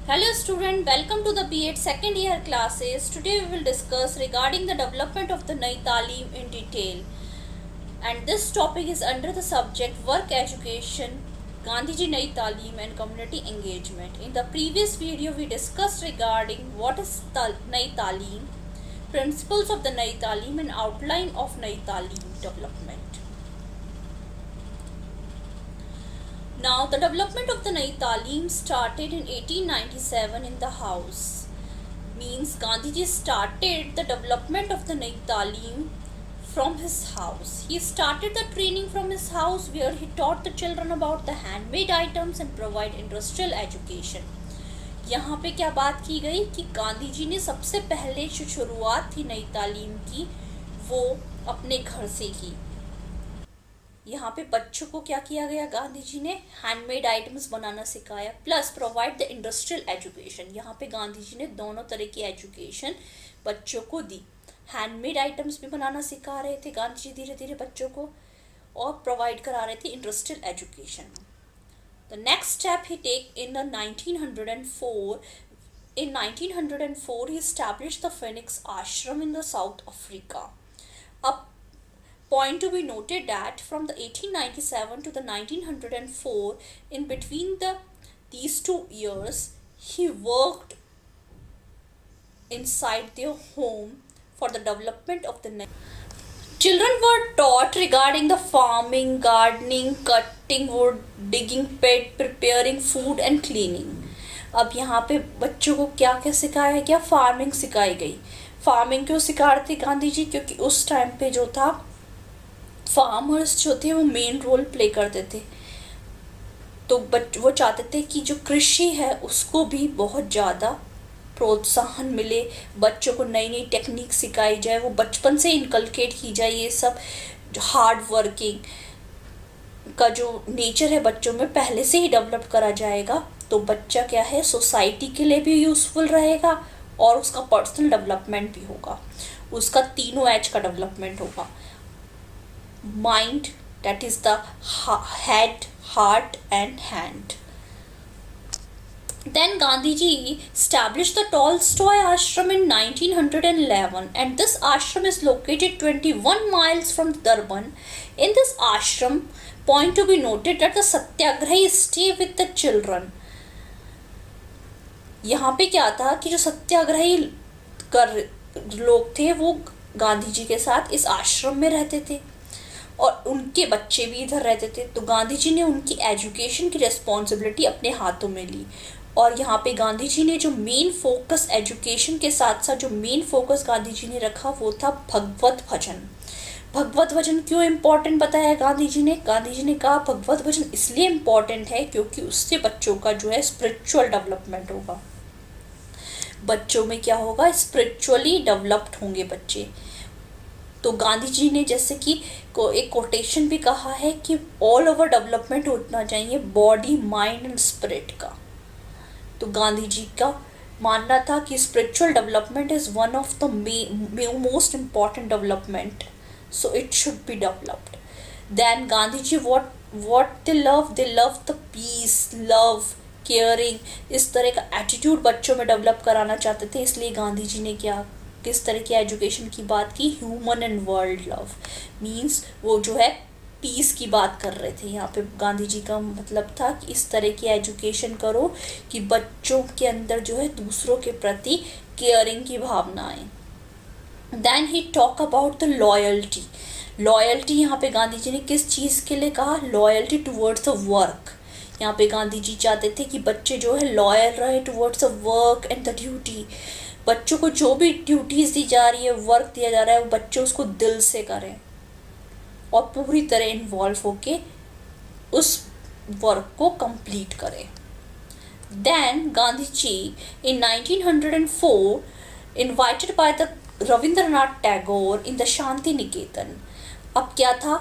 Hello student, welcome to the B.Ed second year classes. Today we will discuss regarding the development of the Nai Talim in detail. And this topic is under the subject Work Education, Gandhiji Nai Talim and Community Engagement. In the previous video we discussed regarding what is Nai Talim, principles of the Nai Talim and outline of Nai Talim development. Now, the development of the Nai Talim started in 1897 in the house. Means Gandhiji started the development of the Nai Talim from his house. He started the training from his house where he taught the children about the handmade items and provide industrial education. यहाँ पे क्या बात की गई कि गांधी जी ने सबसे पहले जो शुरुआत थी नई तालीम की वो अपने घर से की. यहाँ पे बच्चों को क्या किया गया, गांधी जी ने हैंडमेड आइटम्स बनाना सिखाया plus provide the industrial education. यहाँ पे गांधी जी ने दोनों तरह की एजुकेशन बच्चों को दी. हैंडमेड आइटम्स भी बनाना सिखा रहे थे गांधी जी धीरे धीरे बच्चों को और प्रोवाइड करा रहे थे industrial education. The next step he take in the 1904. In 1904 he established the Phoenix Ashram in the South Africa. Up point to be noted that from the 1897 to the 1904, in between these 2 years, he worked inside their home for the development of the children were taught regarding the farming, gardening, cutting wood, digging pit, preparing food and cleaning. अब यहाँ पे बच्चों को क्या क्या सिखाया गया, farming सिखाई गई. फार्मिंग क्यों सिखा रहे थे गांधी जी, क्योंकि उस टाइम पे जो था फार्मर्स जो थे वो मेन रोल प्ले करते थे. तो वो चाहते थे कि जो कृषि है उसको भी बहुत ज़्यादा प्रोत्साहन मिले, बच्चों को नई नई टेक्निक सिखाई जाए, वो बचपन से इनकलकेट की जाए. ये सब हार्ड वर्किंग का जो नेचर है बच्चों में पहले से ही डेवलप करा जाएगा तो बच्चा क्या है सोसाइटी के लिए भी यूज़फुल रहेगा और उसका पर्सनल डेवलपमेंट भी होगा. उसका तीनों एज का डेवलपमेंट होगा. Mind, that is the head, heart and hand. Then Gandhiji established the Tolstoy Ashram in 1911 and this ashram is located 21 miles from Durban. In this ashram, point to be noted that the satyagrahi stay with the children. यहाँ पे क्या था कि जो सत्याग्रही लोग थे वो गांधी जी के साथ इस आश्रम में रहते थे और उनके बच्चे भी इधर रहते थे. तो गांधी जी ने उनकी एजुकेशन की रिस्पॉन्सिबिलिटी अपने हाथों में ली और यहाँ पे गांधी जी ने जो मेन फोकस एजुकेशन के साथ साथ जो मेन फोकस गांधी जी ने रखा वो था भगवत भजन. भगवत भजन क्यों इम्पोर्टेंट बताया गांधी जी ने, गांधी जी ने कहा भगवत भजन इसलिए इम्पोर्टेंट है क्योंकि उससे बच्चों का जो है स्पिरिचुअल डेवलपमेंट होगा. बच्चों में क्या होगा, स्पिरिचुअली डेवलप्ड होंगे बच्चे. तो गांधी जी ने जैसे कि एक कोटेशन भी कहा है कि ऑल ओवर डेवलपमेंट होना चाहिए बॉडी, माइंड एंड स्पिरिट का. तो गांधी जी का मानना था कि spiritual development is one of the most important development, so it should be developed. Then Gandhi ji what they love the peace, love, caring, इस तरह का एटीट्यूड बच्चों में डेवलप कराना चाहते थे. इसलिए गांधी जी ने किस तरह की एजुकेशन की बात की, human and world love. Means वो जो है पीस की बात कर रहे थे. यहाँ पे गांधी जी का मतलब था कि इस तरह की एजुकेशन करो कि बच्चों के अंदर जो है दूसरों के प्रति केयरिंग की भावना आए. Then he talk about the loyalty. Loyalty यहाँ पे गांधी जी ने किस चीज़ के लिए कहा, लॉयल्टी टुवर्ड्स द वर्क. यहाँ पे गांधी जी चाहते थे कि बच्चे जो है लॉयल रहे towards the work and the duty. बच्चों को जो भी ड्यूटीज़ दी जा रही है, वर्क दिया जा रहा है, वो बच्चे उसको दिल से करें और पूरी तरह इन्वॉल्व होके उस वर्क को कंप्लीट करें. Then Gandhi ji in 1904 invited by the Rabindranath Tagore in the Shantiniketan. अब क्या था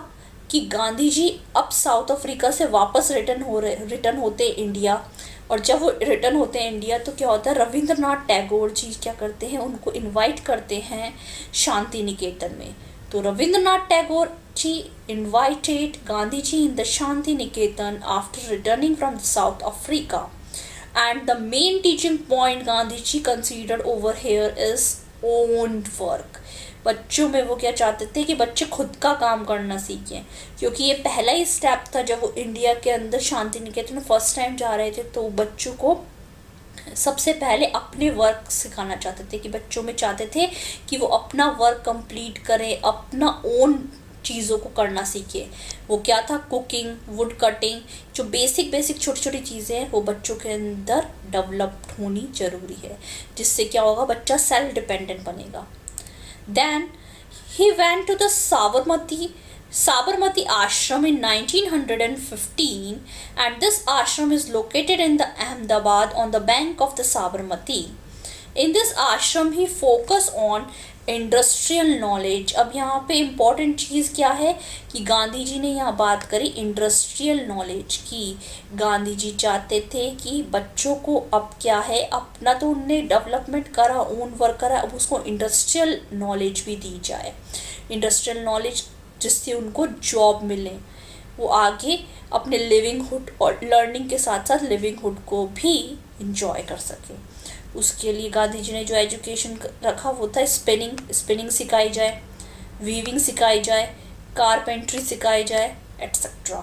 कि गांधी जी अब साउथ अफ्रीका से वापस रिटर्न होते इंडिया और जब वो रिटर्न होते हैं इंडिया तो क्या होता है, रविंद्रनाथ टैगोर जी क्या करते हैं, उनको इनवाइट करते हैं शांति निकेतन में. तो Rabindranath Tagore ji invited Gandhiji in the Shanti Niketan after returning from South Africa. And the main teaching point Gandhiji considered over here is own work. बच्चों में वो क्या चाहते थे कि बच्चे खुद का काम करना सीखें, क्योंकि ये पहला ही स्टेप था जब वो इंडिया के अंदर शांति निकेतन फर्स्ट टाइम जा रहे थे, तो बच्चों को सबसे पहले अपने वर्क सिखाना चाहते थे, कि बच्चों में चाहते थे कि वो अपना वर्क कंप्लीट करें, अपना ओन चीज़ों को करना सीखे। वो क्या था, कुकिंग, वुड कटिंग, जो बेसिक छोटी छोटी चीज़ें हैं वो बच्चों के अंदर डेवलप्ड होनी जरूरी है, जिससे क्या होगा, बच्चा सेल्फ डिपेंडेंट बनेगा। Then he went to the Sabarmati ashram in 1915, and this ashram is located in the Ahmedabad on the bank of the Sabarmati. In this ashram he focused on industrial knowledge. अब यहाँ पे important चीज़ क्या है कि गांधी जी ने यहाँ बात करी इंडस्ट्रियल नॉलेज की। गांधी जी चाहते थे कि बच्चों को अब क्या है, अपना तो उनने डेवलपमेंट करा, ओन वर्क करा, अब उसको इंडस्ट्रियल नॉलेज भी दी जाए। इंडस्ट्रियल नॉलेज जिससे उनको जॉब मिले, वो आगे अपने लिविंगहुड और लर्निंग के साथ साथ लिविंगहुड को भी इंजॉय कर सके। उसके लिए गांधी जी ने जो एजुकेशन रखा वो था स्पिनिंग सिखाई जाए, वीविंग सिखाई जाए, कारपेंट्री सिखाई जाए, etcetera.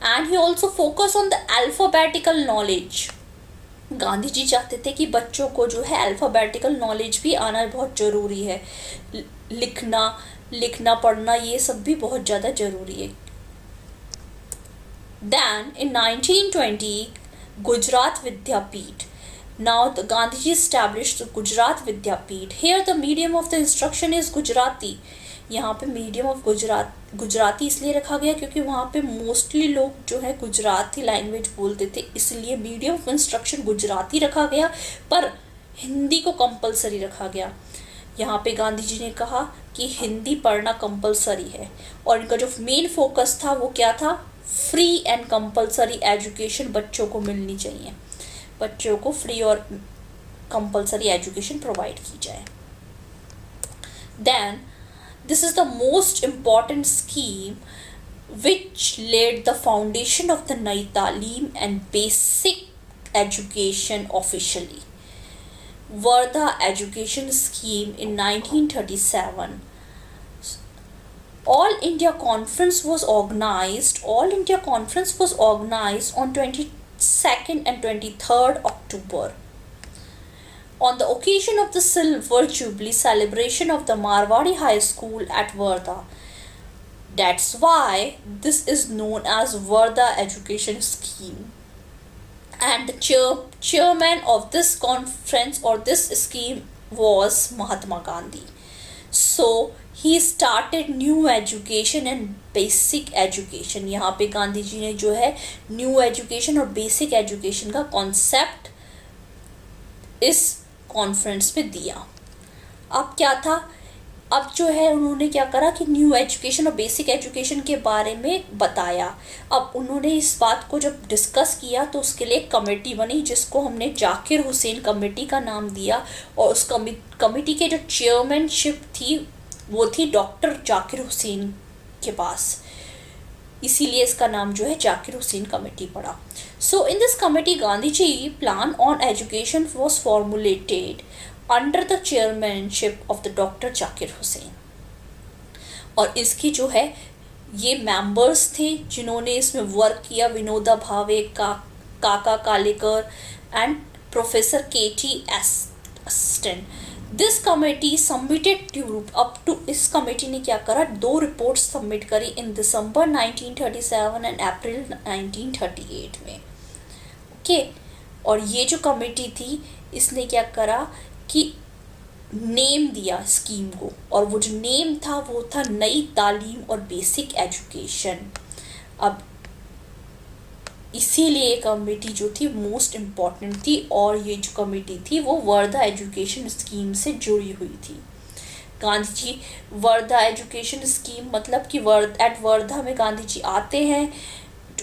And he also focus on the alphabetical knowledge. Gandhi ji चाहते थे कि बच्चों को जो है अल्फ़ाबेटिकल नॉलेज भी आना बहुत ज़रूरी है, लिखना पढ़ना ये सब भी बहुत ज़्यादा ज़रूरी है। Then in 1920 Gujarat Vidyapeeth. Now the Gandhiji established the Gujarat Vidyapeeth. Here the medium of the instruction is Gujarati. यहाँ पे मीडियम ऑफ गुजराती इसलिए रखा गया क्योंकि वहाँ पे मोस्टली लोग जो है गुजराती लैंग्वेज बोलते थे, इसलिए मीडियम ऑफ इंस्ट्रक्शन गुजराती रखा गया, पर हिंदी को कंपलसरी रखा गया। यहाँ पे गांधी जी ने कहा कि हिंदी पढ़ना कंपलसरी है, और इनका जो मेन फोकस था वो क्या था, फ्री एंड कंपलसरी एजुकेशन बच्चों को मिलनी चाहिए, बच्चों को फ्री और कंपलसरी एजुकेशन प्रोवाइड की जाए। Then this is the most important scheme which laid the foundation of the Nai Talim and basic education officially. Varda Education Scheme in 1937. All India Conference was organized on 22nd and 23rd October. On the occasion of the Silver Jubilee celebration of the Marwadi High School at Varda. That's why this is known as Varda Education Scheme. And the chairman of this conference or this scheme was Mahatma Gandhi. So he started new education and basic education. यहाँ पे गांधी जी ने जो है new education और basic education का concept इस conference में दिया। अब क्या था, अब जो है उन्होंने क्या करा कि न्यू एजुकेशन और बेसिक एजुकेशन के बारे में बताया। अब उन्होंने इस बात को जब डिस्कस किया तो उसके लिए एक कमेटी बनी जिसको हमने जाकिर हुसैन कमेटी का नाम दिया, और उस कमेटी के जो चेयरमैनशिप थी वो थी डॉक्टर जाकिर हुसैन के पास, इसीलिए इसका नाम जो है जाकिर हुसैन कमेटी पड़ा। So in this committee, Gandhiji plan on education was formulated under the chairmanship of the Dr. Zakir Hussain. और इसकी जो है ये मेंबर्स थे जिन्होंने इसमें वर्क किया, Vinoba Bhave, Kaka Kalelkar and professor KT Aston. This committee submitted up to, इस कमेटी ने क्या करा, 2 रिपोर्ट्स सबमिट करी इन दिसंबर 1937 एंड अप्रैल 1938 में। ओके, और ये जो कमेटी थी इसने क्या करा कि नेम दिया स्कीम को, और वो जो नेम था वो था नई तालीम और बेसिक एजुकेशन। अब इसीलिए ये कमेटी जो थी मोस्ट इम्पॉर्टेंट थी, और ये जो कमेटी थी वो वर्धा एजुकेशन स्कीम से जुड़ी हुई थी। गांधी जी वर्धा एजुकेशन स्कीम मतलब कि वर्धा में गांधी जी आते हैं,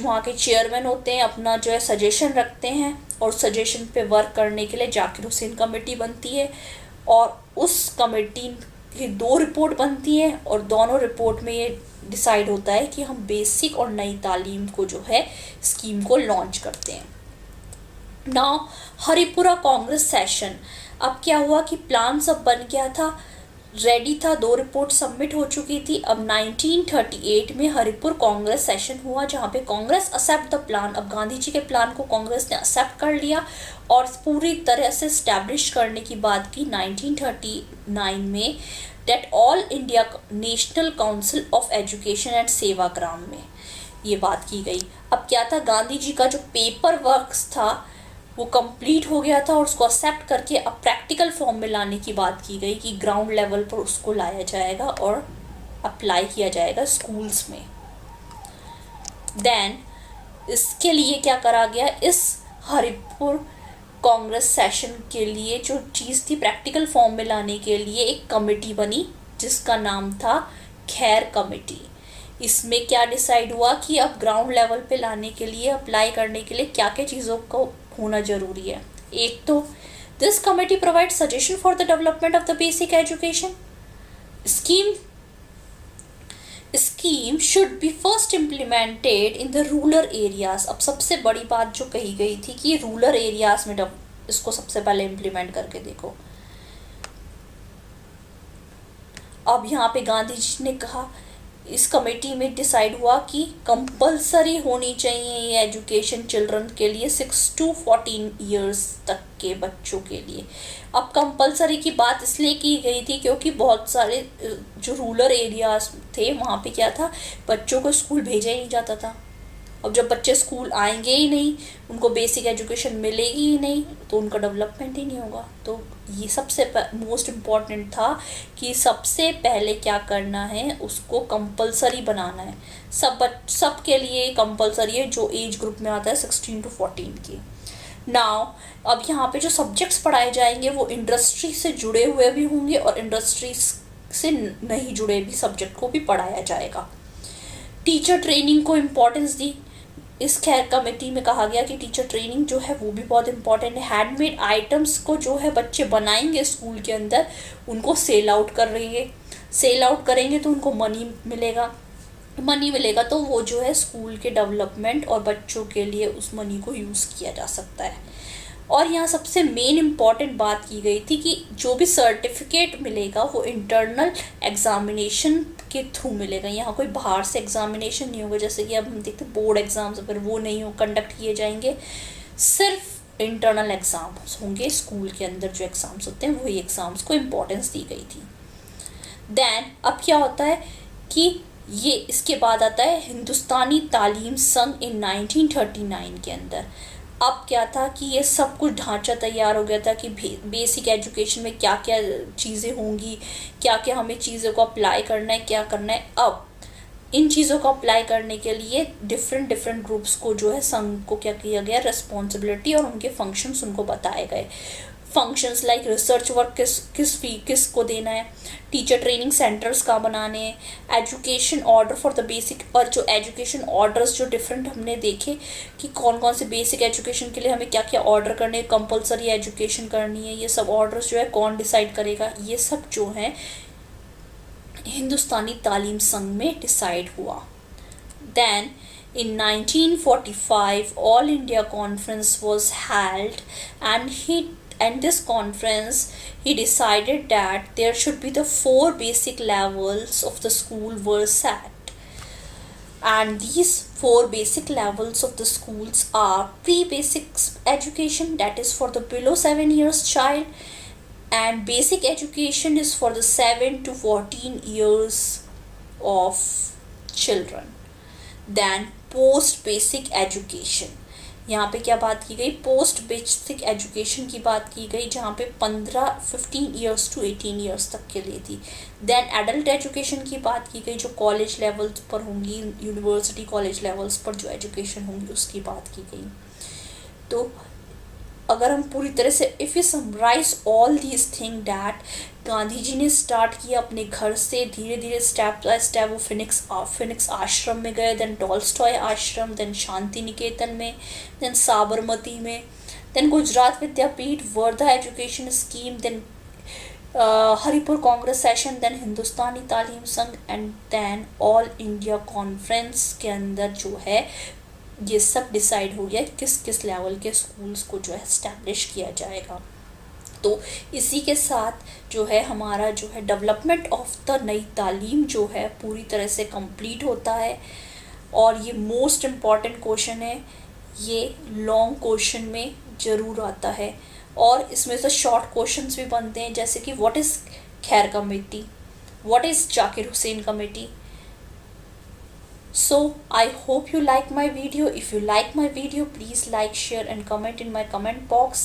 वहाँ के चेयरमैन होते हैं, अपना जो है सजेशन रखते हैं, और सजेशन पे वर्क करने के लिए जाकिर हुसैन कमेटी बनती है, और उस कमेटी की 2 रिपोर्ट बनती हैं, और दोनों रिपोर्ट में ये डिसाइड होता है कि हम बेसिक और नई तालीम को जो है स्कीम को लॉन्च करते हैं। Now Haripura Congress session. अब क्या हुआ कि प्लान सब बन गया था, रेडी था, 2 रिपोर्ट सबमिट हो चुकी थी। अब 1938 में हरिपुर कांग्रेस सेशन हुआ जहाँ पे कांग्रेस एक्सेप्ट द प्लान। अब गांधी जी के प्लान को कांग्रेस ने एक्सेप्ट कर लिया और पूरी तरह से स्टैब्लिश करने की बात की 1939 में, that all India national council of education and Sevagram में ये बात की गई। अब क्या था, गांधी जी का जो पेपर वर्क था वो कंप्लीट हो गया था और उसको एक्सेप्ट करके अब प्रैक्टिकल फॉर्म में लाने की बात की गई कि ग्राउंड लेवल पर उसको लाया जाएगा और अप्लाई किया जाएगा स्कूल्स में। देन इसके लिए क्या करा गया, इस हरिपुर कांग्रेस सेशन के लिए जो चीज़ थी प्रैक्टिकल फॉर्म में लाने के लिए एक कमेटी बनी जिसका नाम था खैर कमेटी। इसमें क्या डिसाइड हुआ कि अब ग्राउंड लेवल पे लाने के लिए, अप्लाई करने के लिए क्या क्या चीज़ों को होना जरूरी है। एक तो this committee provide suggestion for the development of the basic education scheme should be first implemented in the rural areas. अब सबसे बड़ी बात जो कही गई थी कि रूरल एरियाज में इसको सबसे पहले इम्प्लीमेंट करके देखो। अब यहाँ पे गांधी जी ने कहा, इस कमेटी में डिसाइड हुआ कि कंपलसरी होनी चाहिए ये एजुकेशन चिल्ड्रन के लिए 6 to 14 ईयर्स तक के बच्चों के लिए। अब कंपलसरी की बात इसलिए की गई थी क्योंकि बहुत सारे जो रूरल एरियाज थे वहाँ पे क्या था, बच्चों को स्कूल भेजा ही नहीं जाता था। अब जब बच्चे स्कूल आएंगे ही नहीं, उनको बेसिक एजुकेशन मिलेगी ही नहीं, तो उनका डेवलपमेंट ही नहीं होगा। तो ये सबसे मोस्ट इम्पॉर्टेंट था कि सबसे पहले क्या करना है, उसको कंपलसरी बनाना है। सब के लिए कंपलसरी है जो एज ग्रुप में आता है 16 to 14 की। नाउ अब यहाँ पे जो सब्जेक्ट्स पढ़ाए जाएंगे वो इंडस्ट्री से जुड़े हुए भी होंगे और इंडस्ट्री से नहीं जुड़े भी सब्जेक्ट को भी पढ़ाया जाएगा। टीचर ट्रेनिंग को इम्पोर्टेंस दी। इस खैर कमेटी में कहा गया कि टीचर ट्रेनिंग जो है वो भी बहुत इंपॉर्टेंट है। हैंडमेड आइटम्स को जो है बच्चे बनाएंगे स्कूल के अंदर, उनको सेल आउट करेंगे तो उनको मनी मिलेगा तो वो जो है स्कूल के डेवलपमेंट और बच्चों के लिए उस मनी को यूज़ किया जा सकता है। और यहाँ सबसे मेन इम्पॉर्टेंट बात की गई थी कि जो भी सर्टिफिकेट मिलेगा वो इंटरनल एग्जामिनेशन के थ्रू मिलेगा। यहाँ कोई बाहर से एग्जामिनेशन नहीं होगा, जैसे कि अब हम देखते हैं बोर्ड एग्जाम्स अगर वो नहीं हो कंडक्ट किए जाएंगे, सिर्फ इंटरनल एग्जाम्स होंगे स्कूल के अंदर। जो एग्ज़ाम्स होते हैं वही एग्ज़ाम्स को इम्पोर्टेंस दी गई थी। देन अब क्या होता है कि ये इसके बाद आता है हिंदुस्तानी तालीम संघ इन 1939 के अंदर। अब क्या था कि ये सब कुछ ढांचा तैयार हो गया था कि बेसिक एजुकेशन में क्या क्या चीज़ें होंगी, क्या क्या हमें चीज़ों को अप्लाई करना है, क्या करना है। अब इन चीज़ों को अप्लाई करने के लिए डिफरेंट ग्रुप्स को जो है संघ को क्या किया गया, रिस्पॉन्सिबिलिटी और उनके फंक्शंस उनको बताए गए। फंक्शंस लाइक रिसर्च वर्क किस को देना है, टीचर ट्रेनिंग सेंटर्स कहाँ बनाने हैं, education order for the basic, और जो एजुकेशन ऑर्डर्स जो डिफरेंट हमने देखे कि कौन कौन से बेसिक एजुकेशन के लिए हमें क्या क्या ऑर्डर करने, कंपलसरी एजुकेशन करनी है, ये सब ऑर्डर्स जो है कौन डिसाइड करेगा, ये सब जो है हिंदुस्तानी तालीम संघ में डिसाइड हुआ। Then in 1945 all India conference was held and this conference he decided that there should be the 4 basic levels of the school were set, and these 4 basic levels of the schools are pre-basic education, that is for the below 7 years child, and basic education is for the 7 to 14 years of children. Then post basic education, यहाँ पे क्या बात की गई, post basic education की बात की गई जहाँ पे 15 ईयर्स टू 18 ईयर्स तक के लिए थी। देन एडल्ट एजुकेशन की बात की गई जो कॉलेज लेवल्स पर होंगी, यूनिवर्सिटी कॉलेज लेवल्स पर जो एजुकेशन होंगी उसकी बात की गई। तो अगर हम पूरी तरह से if you summarise all these thing that Gandhi ji ने स्टार्ट किया अपने घर से, धीरे धीरे स्टेप बाय स्टेप वो फिनिक्स आश्रम में गए, then Tolstoy Ashram, then Shantiniketan में, देन साबरमती में, then Gujarat Vidyapith, Wardha education scheme, then Haripur Congress session, then Hindustani Talim Sangh and then all India conference के अंदर जो है ये सब डिसाइड हो गया किस किस लेवल के स्कूल्स को जो है एस्टैब्लिश किया जाएगा। तो इसी के साथ जो है हमारा जो है डेवलपमेंट ऑफ द नई तालीम जो है पूरी तरह से कंप्लीट होता है। और ये मोस्ट इम्पॉर्टेंट क्वेश्चन है, ये लॉन्ग क्वेश्चन में ज़रूर आता है और इसमें से शॉर्ट क्वेश्चंस भी बनते हैं, जैसे कि व्हाट इज़ खैर committee, what is Zakir Hussain committee. So I hope you like my video. If you like my video, please like, share and comment in my comment box.